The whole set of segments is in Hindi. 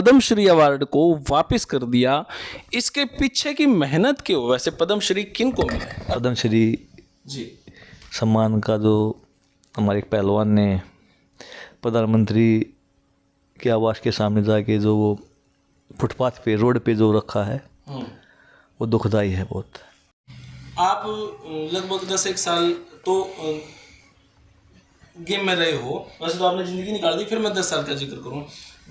पद्मश्री अवार्ड को वापस कर दिया, इसके पीछे की मेहनत क्यों? वैसे पद्मश्री किन को मिला है? पद्मश्री जी सम्मान का जो हमारे एक पहलवान ने प्रधानमंत्री के आवास के सामने जाके जो वो फुटपाथ पे रोड पे जो रखा है वो दुखदाई है बहुत। आप लगभग 10-1 साल तो गेम में रहे हो, वैसे तो आपने जिंदगी निकाल दी, फिर मैं 10 साल का जिक्र करूं,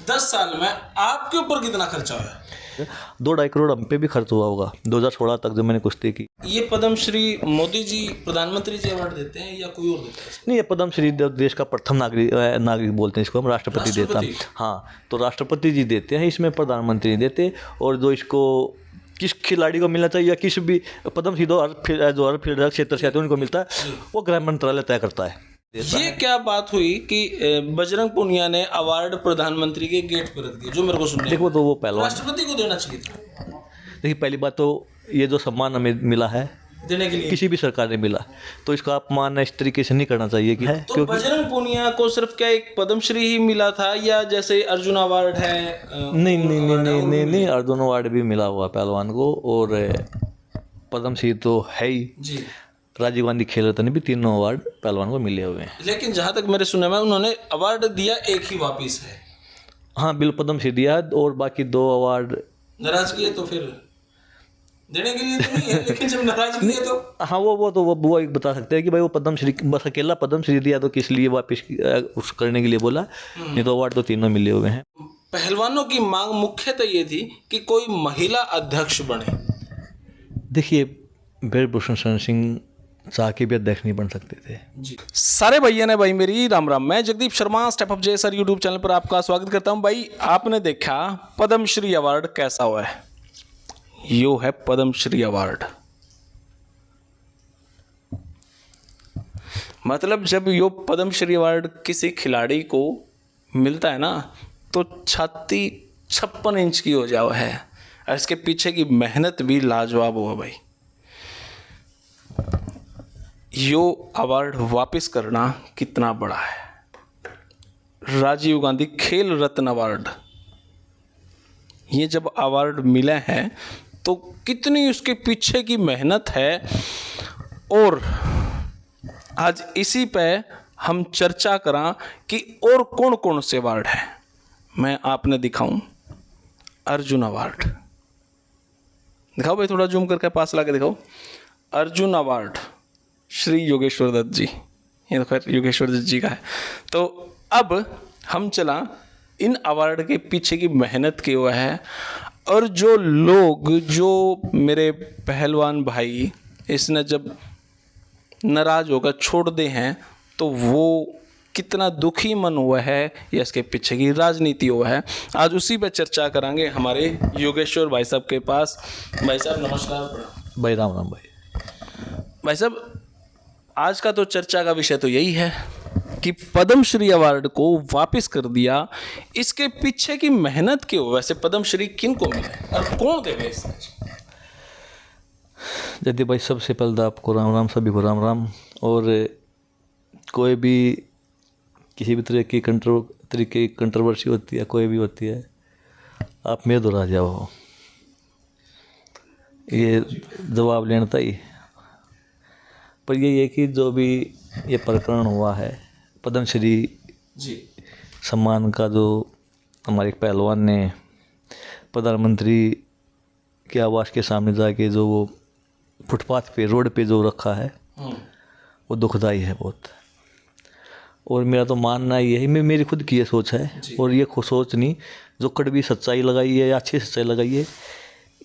10 साल में आपके ऊपर कितना खर्चा हुआ? 2-2.5 करोड़ हम पे भी खर्च हुआ होगा 2016 तक जब मैंने कुश्ती की। ये पद्मश्री मोदी जी प्रधानमंत्री जी अवार्ड देते हैं या कोई और देता है? नहीं, ये पद्मश्री देश का प्रथम नागरिक बोलते हैं इसको, हम राष्ट्रपति देता हैं। हाँ, तो राष्ट्रपति जी देते हैं, इसमें प्रधानमंत्री नहीं देते। और जो इसको किस खिलाड़ी को मिलना चाहिए या किस भी पद्मश्री जो हर फील्ड क्षेत्र से आते हैं उनको मिलता है, वो गृह मंत्रालय तय करता है। ये क्या बात हुई कि बजरंग पूनिया ने अवार्ड प्रधानमंत्री के गेट पर रख दिया, जो मेरे को सुनने देखो, तो वो पहलवान, राष्ट्रपति को देना चाहिए था। देखिए, पहली बात तो ये जो सम्मान हमें मिला है देने के लिए किसी भी सरकार ने मिला, तो इसका अपमान इस तरीके से नहीं करना चाहिए कि है। तो बजरंग पूनिया को सिर्फ क्या एक पद्मश्री ही मिला था या जैसे अर्जुन अवार्ड है? नहीं, अर्जुन अवार्ड भी मिला हुआ पहलवान को, और पद्मश्री तो है ही जी। राजीव गांधी खेल रत्न भी 3 अवार्ड पहलवान को मिले हुए हैं। लेकिन जहां तक मेरे सुनने में उन्होंने अवार्ड दिया एक ही वापिस है। हाँ, बिल पद्मश्री दिया, और बाकी 2 अवार्ड नाराजगी है तो फिर देने के लिए तो नहीं है, लेकिन जब नाराजगी है तो हाँ, वो एक बता सकते हैं कि भाई वो पद्मश्री बस अकेला पद्मश्री दिया तो किस लिए वापस उस करने के लिए बोला, नहीं तो अवार्ड तो 3 मिले हुए हैं। पहलवानों की मांग मुख्यतः ये थी कि कोई महिला अध्यक्ष बने। देखिए, ब्रजभूषण शरण सिंह चाह के भी अध्यक्ष नहीं बन सकते थे जी। सारे भैया ने भाई मेरी राम राम, मैं जगदीप शर्मा स्टेप अप जय सर यूट्यूब चैनल पर आपका स्वागत करता हूं। भाई आपने देखा पद्मश्री अवार्ड कैसा हुआ है, यो है पद्मश्री अवार्ड। मतलब जब यो पद्मश्री अवार्ड किसी खिलाड़ी को मिलता है ना, तो छाती 56 इंच की हो जाओ है, और इसके पीछे की मेहनत भी लाजवाब हुआ भाई। यो अवार्ड वापस करना कितना बड़ा है। राजीव गांधी खेल रत्न अवार्ड, ये जब अवार्ड मिले हैं तो कितनी उसके पीछे की मेहनत है। और आज इसी पे हम चर्चा करा कि और कौन कौन से अवार्ड हैं। मैं आपने दिखाऊं अर्जुन अवार्ड, दिखाओ भाई, थोड़ा जूम करके पास ला के दिखाओ। अर्जुन अवार्ड श्री योगेश्वर दत्त जी, ये तो खैर योगेश्वर दत्त जी का है। तो अब हम चला इन अवार्ड के पीछे की मेहनत की हुआ है, और जो लोग, जो मेरे पहलवान भाई इसने जब नाराज होकर छोड़ दे हैं, तो वो कितना दुखी मन हुआ है या इसके पीछे की राजनीति हुआ है, आज उसी पर चर्चा करेंगे हमारे योगेश्वर भाई साहब के पास। भाई साहब नमस्कार। भाई राम राम। भाई साहब, आज का तो चर्चा का विषय तो यही है कि पद्मश्री अवार्ड को वापस कर दिया, इसके पीछे की मेहनत क्यों? वैसे पद्मश्री किन को मिला और कौन देगा इसमें? जयदीप भाई, सबसे पहले तो आपको राम राम, सभी को राम राम। और कोई भी किसी भी तरह की कंट्रोवर्सी होती है, कोई भी होती है, आप मेरे दो राजा हो, ये जवाब लेना था। पर ये कि जो भी ये प्रकरण हुआ है पद्मश्री जी सम्मान का, जो हमारे एक पहलवान ने प्रधानमंत्री के आवास के सामने जाके जो वो फुटपाथ पे रोड पे जो रखा है वो दुखदाई है बहुत। और मेरा तो मानना ये है, मेरी खुद की ये सोच है, और ये सोच नहीं जो कड़वी सच्चाई लगाई है या अच्छी सच्चाई लगाई है,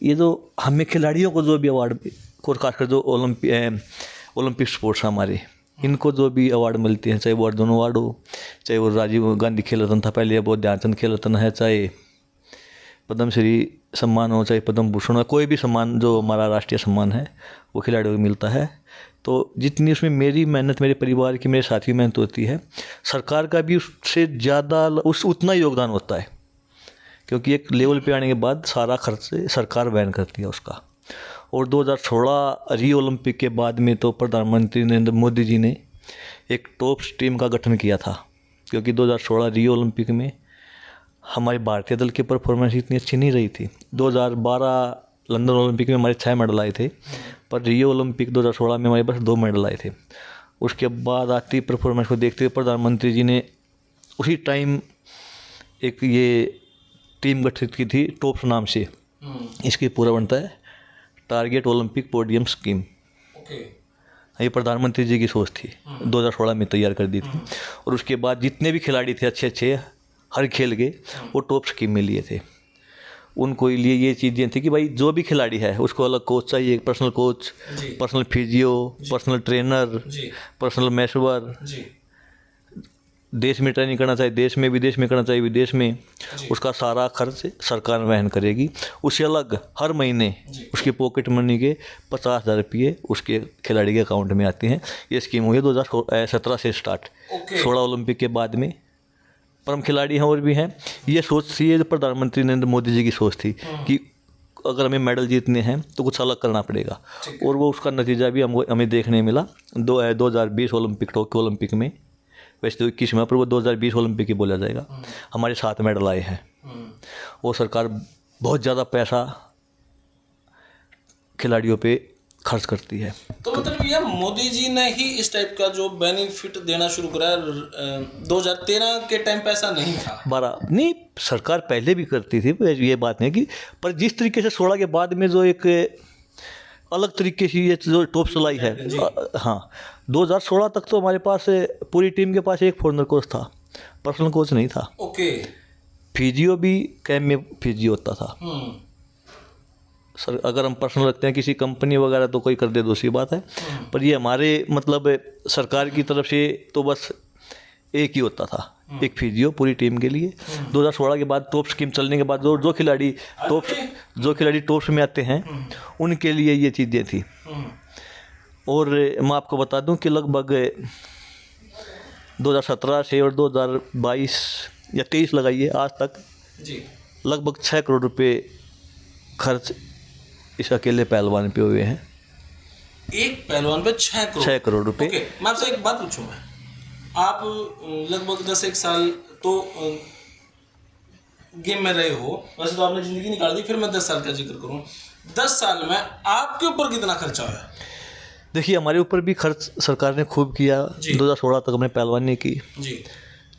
ये जो हमें खिलाड़ियों को जो भी अवार्ड, और खासकर जो ओलंपिक स्पोर्ट्स हमारे, इनको जो भी अवार्ड मिलते हैं, चाहे वो अर्जुन अवार्ड हो, चाहे वो राजीव गांधी खेल रत्न था पहले, वो ध्यानचंद खेल रत्न है, चाहे पद्मश्री सम्मान हो, चाहे पद्म भूषण हो, कोई भी सम्मान जो हमारा राष्ट्रीय सम्मान है वो खिलाड़ियों को मिलता है। तो जितनी उसमें मेरी मेहनत, मेरे परिवार की, मेरे साथी की मेहनत होती है, सरकार का भी उससे ज़्यादा उतना योगदान होता है, क्योंकि एक लेवल पे आने के बाद सारा खर्च सरकार वहन करती है उसका। और 2016 रियो ओलंपिक के बाद में तो प्रधानमंत्री नरेंद्र मोदी जी ने एक टॉप टीम का गठन किया था, क्योंकि 2016 रियो ओलंपिक में हमारे भारतीय दल की परफॉर्मेंस इतनी अच्छी नहीं रही थी। 2012 लंदन ओलंपिक में हमारे 6 मेडल आए थे, पर रियो ओलंपिक 2016 में हमारे बस 2 मेडल आए थे। उसके बाद आती परफॉर्मेंस को देखते हुए प्रधानमंत्री जी ने उसी टाइम एक ये टीम गठित की थी टॉप्स नाम से। इसकी पूरा बनता है टारगेट ओलंपिक पोडियम स्कीम। ये प्रधानमंत्री जी की सोच थी, 2016 में तैयार कर दी थी। और उसके बाद जितने भी खिलाड़ी थे अच्छे अच्छे हर खेल के, वो टॉप स्कीम में लिए थे। उनको लिए ये चीज़ें थी कि भाई जो भी खिलाड़ी है उसको अलग कोच चाहिए, personal coach, personal physio, personal trainer, personal masseur. देश में ट्रेनिंग करना चाहिए देश में, विदेश में करना चाहिए विदेश में। उसका सारा खर्च सरकार वहन करेगी। उससे अलग हर महीने उसकी पॉकेट मनी के 50,000 रुपये उसके खिलाड़ी के अकाउंट में आते हैं। ये स्कीम हुई है 2017 से स्टार्ट, 16 ओलंपिक के बाद में। पर हम खिलाड़ी हैं और भी हैं। ये सोच थी, ये प्रधानमंत्री नरेंद्र मोदी जी की सोच थी कि अगर हमें मेडल जीतने हैं तो कुछ अलग करना पड़ेगा। और वो उसका नतीजा भी हमें देखने मिला 2020 ओलंपिक, टोक्यो ओलंपिक में। वैसे तो 21 में, पर वो 2020 ओलंपिक ही बोला जाएगा। हमारे 7 मेडल आए हैं। वो सरकार बहुत ज़्यादा पैसा खिलाड़ियों पे खर्च करती है। तो मतलब ये मोदी जी ने ही इस टाइप का जो बेनिफिट देना शुरू करा। 2013 के टाइम पे ऐसा नहीं था। 12 नहीं, सरकार पहले भी करती थी, ये बात नहीं कि, पर जिस तरीके से 16 के बाद में जो एक अलग तरीके से ये जो टॉप लाई है। हाँ, 2016 तक तो हमारे पास पूरी टीम के पास एक फॉरनर कोच था, पर्सनल कोच नहीं था। फिजियो भी कैंप में फिजियो होता था। सर अगर हम पर्सनल रखते हैं किसी कंपनी वगैरह तो कोई कर दे, दूसरी बात है। पर ये हमारे मतलब सरकार की तरफ से तो बस एक ही होता था, एक फिजियो पूरी टीम के लिए। 2016 के बाद टॉप स्कीम चलने के बाद जो खिलाड़ी टॉप्स में आते हैं उनके लिए ये चीज़ें थी। और मैं आपको बता दूं कि लगभग 2017 से और 2022 या 23 लगाइए आज तक लगभग 6 करोड़ रुपए खर्च इस अकेले पहलवान पे हुए हैं। एक पहलवान पे 6 करोड़ रुपए। मैं आपसे एक बात पूछूं, मैं आप लगभग 10-1 साल तो गेम में रहे हो। वैसे तो आपने जिंदगी निकाल दी, फिर मैं 10 साल का जिक्र करूं। 10 साल में आपके ऊपर कितना खर्चा हुआ? देखिए, हमारे ऊपर भी खर्च सरकार ने खूब किया। 2016 तक हमने पहलवानी की जी।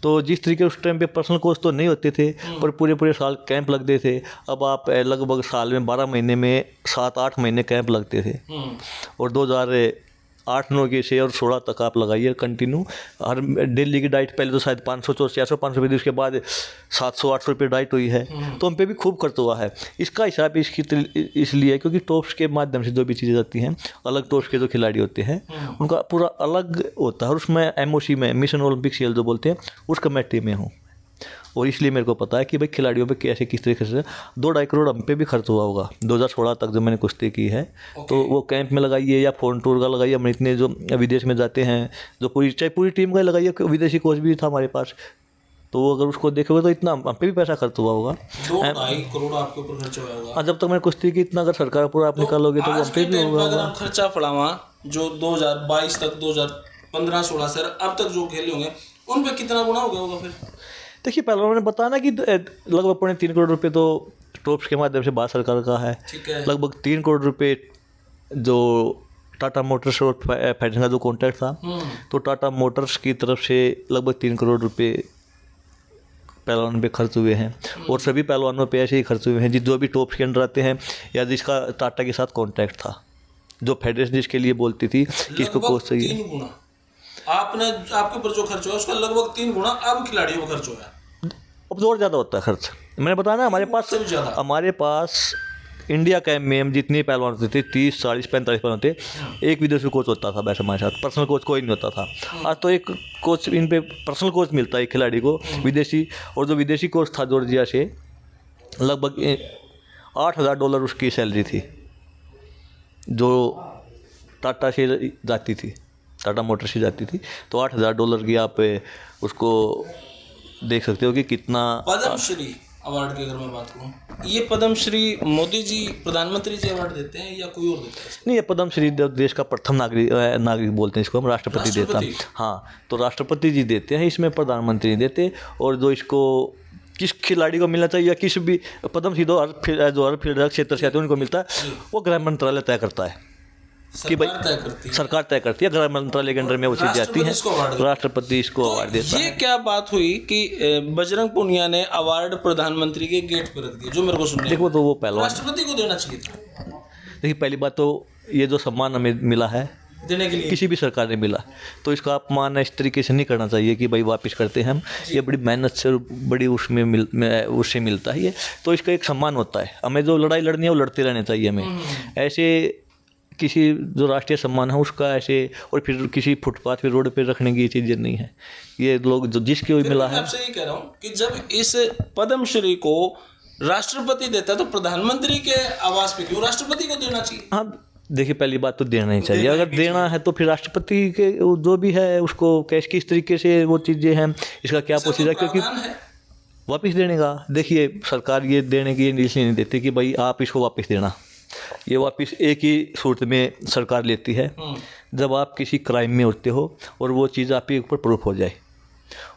तो जिस तरीके उस टाइम पे पर्सनल कोच तो नहीं होते थे, पर पूरे साल कैंप लगते थे। अब आप लगभग साल में 12 महीने में 7-8 महीने कैंप लगते थे। और 2008-9 के से और 16 तक आप लगाइए कंटिन्यू। हर डेली की डाइट पहले तो शायद 500-600-500 रुपये, उसके बाद 700-800 रुपये डाइट हुई है। तो हम पे भी खूब खर्च हुआ है। इसका हिसाब इसलिए क्योंकि टॉप्स के माध्यम से जो भी चीज़ें जाती हैं, अलग टॉप्स के जो खिलाड़ी होते हैं उनका पूरा अलग होता है। और उसमें MOC में मिशन ओलंपिक CL जो बोलते हैं, उस कमेटी में हूँ। और इसलिए मेरे को पता है कि भाई खिलाड़ियों पे कैसे किस तरीके से 2-2.5 करोड़ हम पे भी खर्च हुआ होगा 2016 तक जो मैंने कुश्ती की है। तो वो कैंप में लगाइए या फोन टूर का लगाइए, हम इतने जो विदेश में जाते हैं, जो पूरी टीम का लगाइए, विदेशी कोच भी था हमारे पास। तो अगर उसको देखोगे तो इतना हम पे भी पैसा खर्च हुआ होगा। 2-2.5 करोड़ आपके ऊपर खर्च हुआ होगा। जब तक मैंने कुश्ती की, इतना अगर सरकार पूरा आप निकालोगे तो हम पे भी होगा। अगर आप खर्चा पड़ावा जो 2022 तक 2015-16 से अब तक जो खेले होंगे उन पे कितना गुना हो गया होगा? फिर देखिए, पहले मैंने बताया ना कि लगभग 3.5 करोड़ रुपए तो टॉप्स के माध्यम से भारत सरकार का है। लगभग 3 करोड़ रुपए जो टाटा मोटर्स और फेडरेशन का जो कॉन्ट्रैक्ट था, तो टाटा मोटर्स की तरफ से लगभग 3 करोड़ रुपए पहलवान पे खर्च हुए हैं। और सभी पहलवानों पे ऐसे ही खर्च हुए हैं जो भी टॉप्स के अंडर आते हैं या जिसका टाटा के साथ कॉन्ट्रैक्ट था, जो फेडरेशन जिसके लिए बोलती थी कि इसको कोच चाहिए। आपके ऊपर जो खर्च हुआ उसका लगभग 3 गुना अब खिलाड़ियों को खर्च हुआ। अब तो और ज़्यादा होता है खर्च। मैंने बताया ना, हमारे पास इंडिया कैंप में हम जितने पहलवान होते थे 30, 40, 45 पहलवान होते, एक विदेशी कोच होता था। वैसे हमारे साथ पर्सनल कोच कोई नहीं होता था। आज तो एक कोच, इन पे पर्सनल कोच मिलता है एक खिलाड़ी को विदेशी। और जो विदेशी कोच था जॉर्जिया से, लगभग $8,000 उसकी सैलरी थी, जो टाटा से जाती थी, टाटा मोटर्स से जाती थी। तो $8,000 की आप उसको देख सकते हो कि कितना। पद्मश्री अवार्ड की अगर मैं बात करूं, ये पद्मश्री मोदी जी प्रधानमंत्री जी अवार्ड देते हैं या कोई और देता है? नहीं, ये पद्मश्री देश का प्रथम नागरिक बोलते हैं इसको, हम राष्ट्रपति देता। हाँ, तो राष्ट्रपति जी देते हैं, इसमें प्रधानमंत्री देते। और जो इसको किस खिलाड़ी को मिलना चाहिए या किस भी पद्म श्री जो हर फील्ड क्षेत्र से आते हैं उनको मिलता है, वो गृह मंत्रालय तय करता है कि भाई सरकार तय करती है, गृह मंत्रालय के अंडर में वो चीज़ें आती हैं, राष्ट्रपति इसको अवार्ड देता है। ये क्या बात हुई कि बजरंग पूनिया ने अवार्ड प्रधानमंत्री के गेट पर रख दिया, जो मेरे को सुनने देखो तो वो पहलवान, राष्ट्रपति को देना चाहिए था। देखिए पहली बात तो ये जो सम्मान हमें मिला है देने के लिए किसी भी सरकार ने मिला, तो इसका अपमान इस तरीके से नहीं करना चाहिए कि भाई वापस करते हैं हम, ये बड़ी मेहनत से और बड़ी उससे मिलता है ये, तो इसका एक सम्मान होता है। हमें जो लड़ाई लड़नी है वो लड़ते रहने चाहिए हमें, ऐसे किसी जो राष्ट्रीय सम्मान है उसका ऐसे और फिर किसी फुटपाथ पे रोड पे रखने की चीज़ें नहीं है। ये लोग जो जिसके भी मिला है, मैं आपसे ये कह रहा हूँ कि जब इस पद्मश्री को राष्ट्रपति देता है तो प्रधानमंत्री के आवास पे क्यों राष्ट्रपति को देना चाहिए? हाँ देखिए पहली बात तो देना ही चाहिए, अगर देना है तो फिर राष्ट्रपति के जो भी है उसको कैश किस तरीके से वो चीज़ें हैं, इसका क्या प्रोसीजर, क्योंकि वापस देने का देखिए सरकार ये देने की इसलिए नहीं देती कि भाई आप इसको वापस देना, ये वापस एक ही सूरत में सरकार लेती है जब आप किसी क्राइम में होते हो और वो चीज़ आपके ऊपर प्रूफ हो जाए,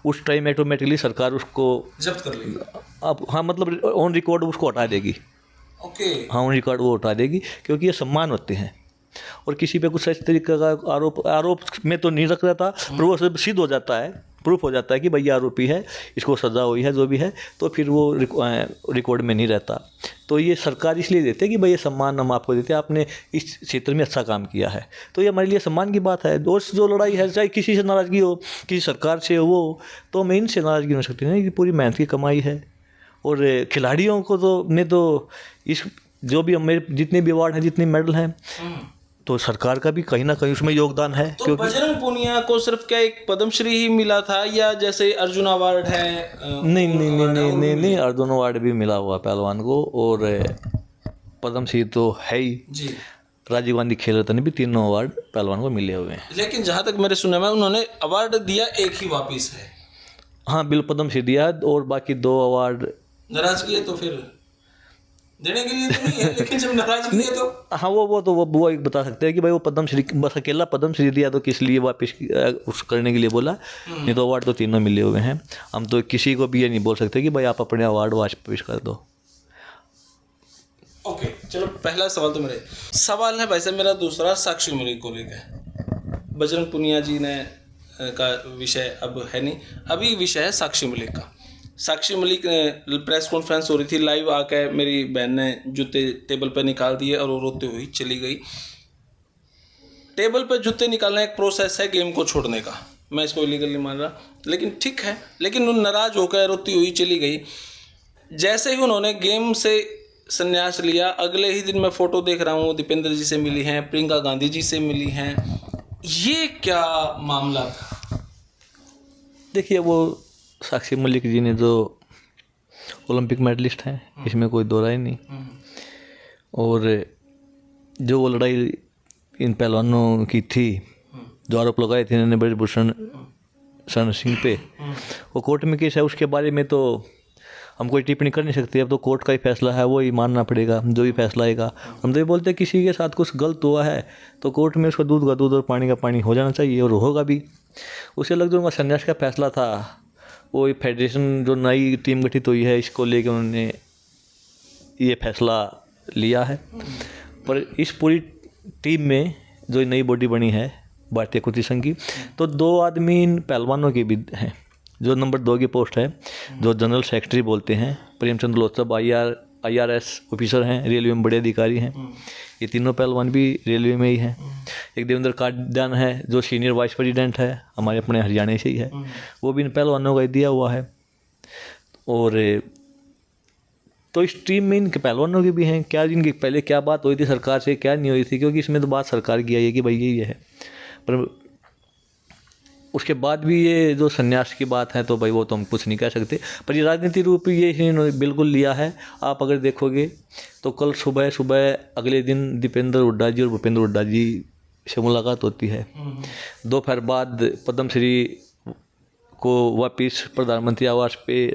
उस टाइम ऑटोमेटिकली सरकार उसको जब्त कर लेगी। आप हाँ मतलब ऑन रिकॉर्ड उसको हटा देगी। ओके हाँ ऑन रिकॉर्ड वो हटा देगी, क्योंकि ये सम्मान होते हैं और किसी पे कुछ इस तरीके का आरोप में तो नहीं रख रहा था, पर वो सब सिद्ध हो जाता है, प्रूफ हो जाता है कि भैया आरोपी है, इसको सज़ा हुई है जो भी है, तो फिर वो रिकॉर्ड में नहीं रहता। तो ये सरकार इसलिए देते हैं कि भाई ये सम्मान हम आपको देते हैं, आपने इस क्षेत्र में अच्छा काम किया है, तो ये हमारे लिए सम्मान की बात है। दोस्त जो लड़ाई है चाहे किसी से नाराज़गी हो, किसी सरकार से हो, वो तो हमें इनसे नाराज़गी नहीं हो सकती ना, कि पूरी मेहनत की कमाई है। और खिलाड़ियों को तो ने तो इस जो भी हमें जितने भी अवार्ड हैं, जितने मेडल हैं, तो सरकार का भी कहीं ना कहीं उसमें योगदान है। तो बजरंग पूनिया को सिर्फ क्या एक पद्मश्री ही मिला था या जैसे अर्जुन अवार्ड है? नहीं, अर्जुन अवार्ड भी मिला हुआ पहलवान को, और पद्मश्री तो है ही जी, राजीव गांधी खेल रत्न भी तीनों अवार्ड पहलवान को मिले हुए हैं। लेकिन जहाँ तक मेरे सुनने में उन्होंने अवार्ड दिया एक ही वापिस है। हाँ बिल पद्मश्री दिया, और बाकी 2 अवार्ड नाराजगी है तो फिर देने के लिए तो नहीं है, लेकिन जब नाराजगी है तो हाँ वो एक बता सकते हैं कि भाई वो पद्मश्री बस अकेला पद्मश्री दिया तो किस लिए वापस उस करने के लिए बोला, नहीं तो अवार्ड तो तीनों मिले हुए हैं। हम तो किसी को भी ये नहीं बोल सकते कि भाई आप अपने अवार्ड वापस कर दो। ओके चलो, पहला सवाल तो मेरे सवाल है वैसे मेरा दूसरा साक्षी मलिक को लेकर। बजरंग पूनिया जी ने का विषय अब है नहीं, अभी विषय है साक्षी मलिक का। साक्षी मलिक ने प्रेस कॉन्फ्रेंस हो रही थी, लाइव आके मेरी बहन ने जूते टेबल पर निकाल दिए और वो रोते हुई चली गई। टेबल पर जूते निकालना एक प्रोसेस है गेम को छोड़ने का, मैं इसको इलीगल नहीं मान रहा, लेकिन ठीक है। लेकिन उन नाराज होकर रोती हुई चली गई। जैसे ही उन्होंने गेम से संन्यास लिया, अगले ही दिन मैं फ़ोटो देख रहा हूँ दीपेंद्र जी से मिली हैं, प्रियंका गांधी जी से मिली हैं। ये क्या मामला था? देखिए वो साक्षी मलिक जी ने जो ओलंपिक मेडलिस्ट हैं, इसमें कोई दो राय नहीं, और जो वो लड़ाई इन पहलवानों की थी, जो आरोप लगाए थे इन्होंने ब्रजभूषण शरण सिंह पे, वो कोर्ट में केस है, उसके बारे में तो हम कोई टिप्पणी कर नहीं सकते। अब तो कोर्ट का ही फैसला है, वो ही मानना पड़ेगा, जो भी फैसला आएगा। हम तो ये बोलते हैं किसी के साथ कुछ गलत हुआ है तो कोर्ट में उसका दूध का दूध और पानी का पानी हो जाना चाहिए, और होगा भी। उसे अलग जो उनका संन्यास का फैसला था, वो फेडरेशन जो नई टीम गठित हुई है इसको लेकर उन्होंने ये फैसला लिया है। पर इस पूरी टीम में जो नई बॉडी बनी है भारतीय कुश्ती संघ की, तो 2 आदमी इन पहलवानों के भी हैं। जो नंबर 2 की पोस्ट है, जो जनरल सेक्रेटरी बोलते हैं, प्रेमचंद लोचब IRS ऑफिसर हैं, रेलवे में बड़े अधिकारी हैं। ये तीनों पहलवान भी रेलवे में ही हैं। एक देवेंद्र कादियान है जो सीनियर वाइस प्रेसिडेंट है, हमारे अपने हरियाणा से ही है, वो भी इन पहलवानों का दिया हुआ है। और तो इस टीम में इनके पहलवानों की भी हैं। क्या इनकी पहले क्या बात हुई थी सरकार से, क्या नहीं हुई थी, क्योंकि इसमें तो बात सरकार की आई है कि भाई यही है, पर उसके बाद भी ये जो संन्यास की बात है तो भाई वो तो हम कुछ नहीं कह सकते। पर ये राजनीति रूप ये इन्होंने बिल्कुल लिया है। आप अगर देखोगे तो कल सुबह अगले दिन दीपेंद्र हुड्डा जी और भूपेंद्र हुड्डा जी से मुलाकात होती है। दोपहर बाद पद्मश्री को वापिस प्रधानमंत्री आवास पे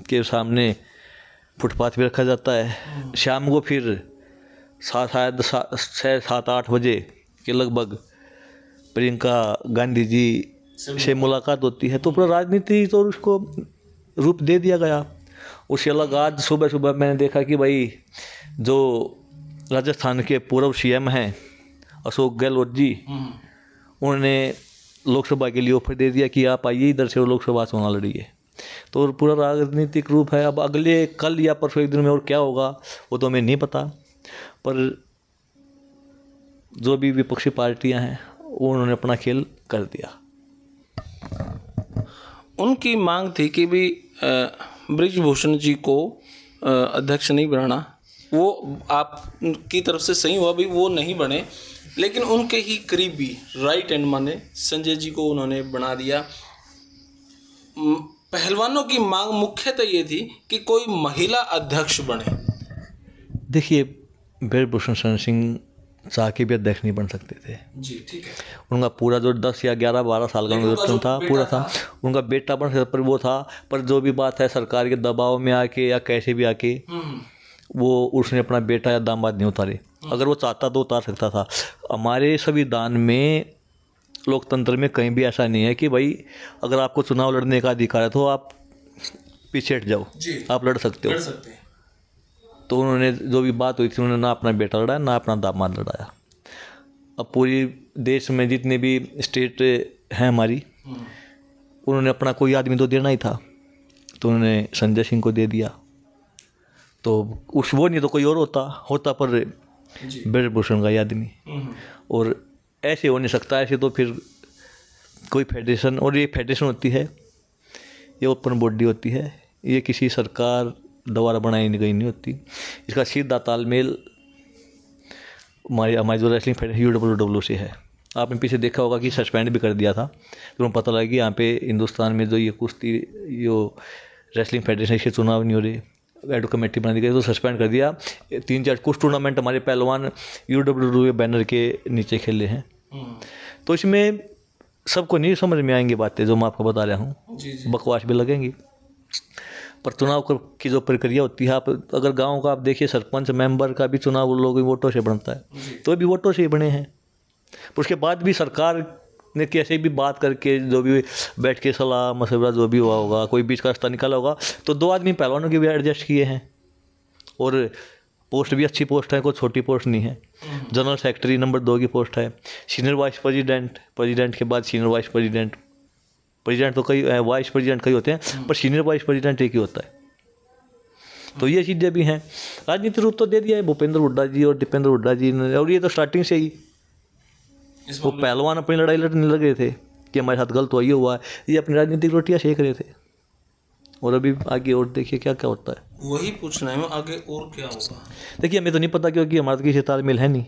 के सामने फुटपाथ पे रखा जाता है। शाम को फिर शायद 6-7-8 बजे के लगभग प्रियंका गांधी जी से मुलाकात होती है। तो पूरा राजनीति तो उसको रूप दे दिया गया। उसके अलग आज सुबह सुबह मैंने देखा कि भाई जो राजस्थान के पूर्व सीएम हैं अशोक गहलोत जी, उन्होंने लोकसभा के लिए ऑफर दे दिया कि आप आइए इधर से और लोकसभा चुनाव लड़िए। तो पूरा राजनीतिक रूप है। अब अगले कल या परसों एक दिन में और क्या होगा वो तो हमें नहीं पता, पर जो भी विपक्षी पार्टियां हैं वो उन्होंने अपना खेल कर दिया। उनकी मांग थी कि भी बृजभूषण जी को अध्यक्ष नहीं बनाना, वो आपकी तरफ से सही हुआ भी वो नहीं बने, लेकिन उनके ही करीबी राइट हैंड माने संजय जी को उन्होंने बना दिया। पहलवानों की मांग मुख्यतः ये थी कि कोई महिला अध्यक्ष बने। देखिए, बृजभूषण शरण सिंह चाह के भी अध्यक्ष नहीं बन सकते थे जी, ठीक है। उनका पूरा जो 10 या 11-12 साल का निर्वाचन था पूरा था, उनका बेटा बन सकता पर वो था, पर जो भी बात है सरकार के दबाव में आके या कैसे भी आके वो उसने अपना बेटा या दामाद नहीं उतारे। अगर वो चाहता तो उतार सकता था। हमारे संविधान में लोकतंत्र में कहीं भी ऐसा नहीं है कि भाई अगर आपको चुनाव लड़ने का अधिकार है तो आप पीछे हट जाओ, आप लड़ सकते हो। तो उन्होंने जो भी बात हुई थी उन्होंने ना अपना बेटा लड़ाया ना अपना दामाद लड़ाया। अब पूरी देश में जितने भी स्टेट हैं हमारी, उन्होंने अपना कोई आदमी तो देना ही था, तो उन्होंने संजय सिंह को दे दिया। तो उस वो नहीं तो कोई और होता पर बृजभूषण का आदमी। और ऐसे हो नहीं सकता, ऐसे तो फिर कोई फेडरेशन, और ये फेडरेशन होती है, ये ओपन बॉडी होती है, ये किसी सरकार द्वारा बनाई गई नहीं होती। इसका सीधा तालमेल हमारी जो रेसलिंग फेडरेशन UWW से है। आपने पीछे देखा होगा कि सस्पेंड भी कर दिया था, तो उन्हें पता लगा कि यहाँ पे हिंदुस्तान में जो ये कुश्ती जो रेसलिंग फेडरेशन इसके चुनाव नहीं हो रहे, एडो कमेटी बना दी गई, तो सस्पेंड कर दिया। 3-4 कुछ टूर्नामेंट हमारे पहलवान UWW बैनर के नीचे खेले हैं। तो इसमें सबको नहीं समझ में आएंगी बातें जो मैं आपको बता रहा हूँ, बकवास भी लगेंगी, पर चुनाव की जो प्रक्रिया होती है, आप अगर गांव का आप देखिए, सरपंच मेंबर का भी चुनाव लोगों के वोटों से बनता है, तो भी वोटों से ही बने हैं। पर उसके बाद भी सरकार ने कैसे भी बात करके जो भी बैठ के सलाह मशवरा जो भी हुआ होगा, कोई बीच का रास्ता निकाला होगा, तो 2 आदमी पहलवानों के भी एडजस्ट किए हैं। और पोस्ट भी अच्छी पोस्ट है, कोई छोटी पोस्ट नहीं है। जनरल सेक्रेटरी नंबर 2 की पोस्ट है। सीनियर वाइस प्रेसिडेंट, प्रेसिडेंट के बाद सीनियर वाइस प्रेसिडेंट, प्रेसिडेंट तो कई, वाइस प्रेसिडेंट कई होते हैं, पर सीनियर वाइस प्रेसिडेंट एक ही होता है। तो ये चीज़ें भी हैं। राजनीतिक रूप तो दे दिया है भूपेंद्र हुड्डा जी और दीपेंद्र हुड्डा जी ने, और ये तो स्टार्टिंग से ही वो पहलवान अपनी लड़ाई लड़ने लगे थे कि हमारे साथ गलत हुआ है, ये अपनी राजनीतिक रोटियाँ सेक रहे थे। और अभी आगे और देखिए क्या क्या होता है। वही पूछना है आगे और क्या होगा। देखिए, हमें तो नहीं पता, क्योंकि हमारा तो किसी तालमेल है नहीं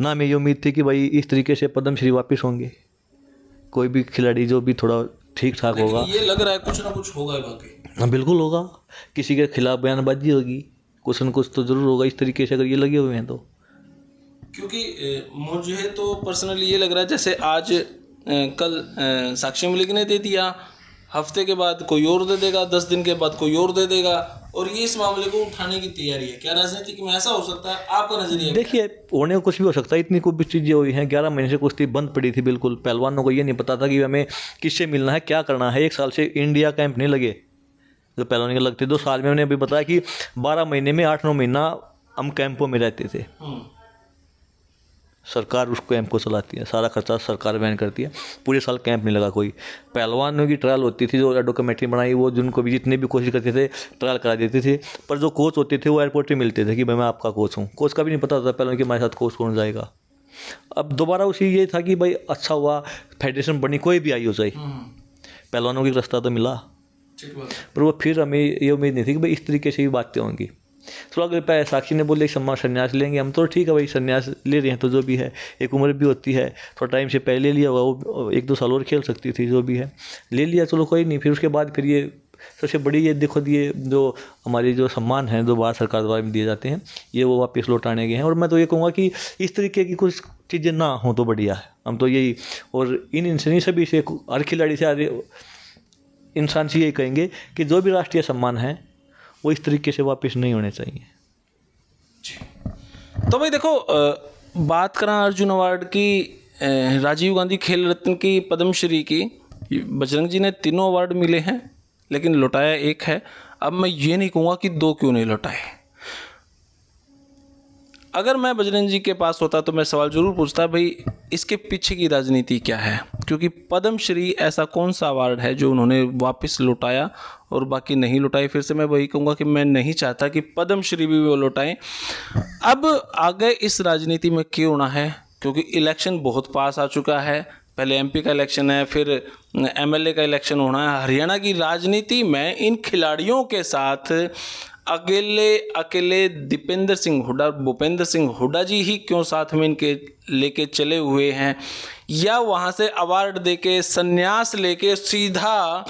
ना। हमें ये उम्मीद थी कि भाई इस तरीके से पद्मश्री वापस होंगे, कोई भी खिलाड़ी जो भी थोड़ा ठीक ठाक होगा। ये लग रहा है कुछ ना कुछ होगा बाकी। हाँ, बिल्कुल होगा। किसी के खिलाफ बयानबाजी होगी, कुछ न कुछ तो जरूर होगा इस तरीके से, अगर ये लगे हुए हैं तो। क्योंकि मुझे तो पर्सनली ये लग रहा है जैसे आज कल साक्षी मलिक ने दे दिया, हफ्ते के बाद कोई और दे देगा, 10 दिन के बाद कोई और दे देगा, और ये इस मामले को उठाने की तैयारी है। क्या राजनीतिक में ऐसा हो सकता है? आपका नजरिया? देखिए, होने को कुछ भी हो सकता है। इतनी कुछ चीज़ें हुई हैं। 11 महीने से कुश्ती बंद पड़ी थी बिल्कुल। पहलवानों को ये नहीं पता था कि हमें किससे मिलना है, क्या करना है। 1 साल से इंडिया कैंप नहीं लगे जो पहलवान के लगते। 2 साल में हमने अभी बताया कि 12 महीने में 8-9 महीना हम कैंपों में रहते थे। सरकार उस कैंप को चलाती है, सारा खर्चा सरकार वहन करती है। पूरे साल कैंप नहीं लगा कोई। पहलवानों की ट्रायल होती थी, जो एडो कमेटी बनाई, वो जिनको भी जितने भी कोशिश करते थे ट्रायल करा देते थे। पर जो कोच होते थे वो एयरपोर्ट पे मिलते थे कि भाई मैं आपका कोच हूँ। कोच का भी नहीं पता था पहलवान कि हमारे साथ कोच कौन जाएगा। अब दोबारा उसी ये था कि भाई अच्छा हुआ फेडरेशन बनी, कोई भी आई हो जाए, पहलवानों की रास्ता तो मिला। पर वो फिर हमें ये उम्मीद नहीं थी कि भाई इस तरीके से भी बातें होंगी। थोड़ा अगर साक्षी ने बोले संन्यास लेंगे हम, तो ठीक है भाई, संन्यास ले रहे हैं तो जो भी है, एक उम्र भी होती है, थोड़ा टाइम से पहले लिया होगा, वो 1-2 साल और खेल सकती थी, जो भी है ले लिया, चलो कोई नहीं। फिर उसके बाद फिर ये सबसे बड़ी ये देखो, ये जो हमारे जो सम्मान हैं जो भारत सरकार द्वारा दिए जाते हैं, ये वो वापस लौटाने गए हैं। और मैं तो ये कहूँगा कि इस तरीके की कुछ चीज़ें ना हो तो बढ़िया है। हम तो यही, और इन सभी से, हर खिलाड़ी से, हर इंसान से यही कहेंगे कि जो भी राष्ट्रीय सम्मान है वो इस तरीके से वापस नहीं होने चाहिए। तो भाई देखो, बात करें अर्जुन अवार्ड की, राजीव गांधी खेल रत्न की, पद्मश्री की, बजरंग जी ने 3 अवार्ड मिले हैं, लेकिन लौटाया एक है। अब मैं ये नहीं कहूँगा कि 2 क्यों नहीं लौटाए। अगर मैं बजरंग जी के पास होता तो मैं सवाल जरूर पूछता, भाई इसके पीछे की राजनीति क्या है, क्योंकि पद्मश्री ऐसा कौन सा अवार्ड है जो उन्होंने वापस लौटाया और बाकी नहीं लौटाए। फिर से मैं वही कहूँगा कि मैं नहीं चाहता कि पद्मश्री भी वो लौटाएं। अब आगे इस राजनीति में क्यों ना है, क्योंकि इलेक्शन बहुत पास आ चुका है, पहले एमपी का इलेक्शन है, फिर एमएलए का इलेक्शन होना है। हरियाणा की राजनीति में इन खिलाड़ियों के साथ अकेले दीपेंद्र सिंह हुड्डा, भूपेंद्र सिंह हुड्डा जी ही क्यों साथ में इनके लेके चले हुए हैं, या वहाँ से अवार्ड देके संन्यास लेके सीधा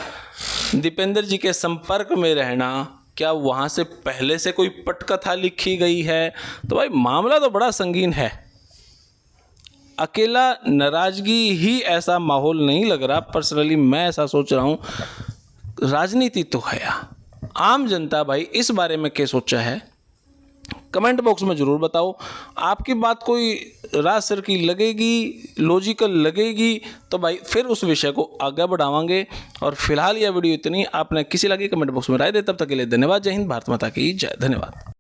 दीपेंद्र जी के संपर्क में रहना, क्या वहाँ से पहले से कोई पटकथा लिखी गई है? तो भाई मामला तो बड़ा संगीन है। अकेला नाराजगी ही ऐसा माहौल नहीं लग रहा, पर्सनली मैं ऐसा सोच रहा हूँ। राजनीति तो है, आम जनता भाई इस बारे में क्या सोचा है, कमेंट बॉक्स में ज़रूर बताओ। आपकी बात कोई राज सर की लगेगी, लॉजिकल लगेगी, तो भाई फिर उस विषय को आगे बढ़ावांगे। और फिलहाल यह वीडियो इतनी, आपने किसी लगी कमेंट बॉक्स में राय दे। तब तक के लिए धन्यवाद। जय हिंद, भारत माता की जय। धन्यवाद।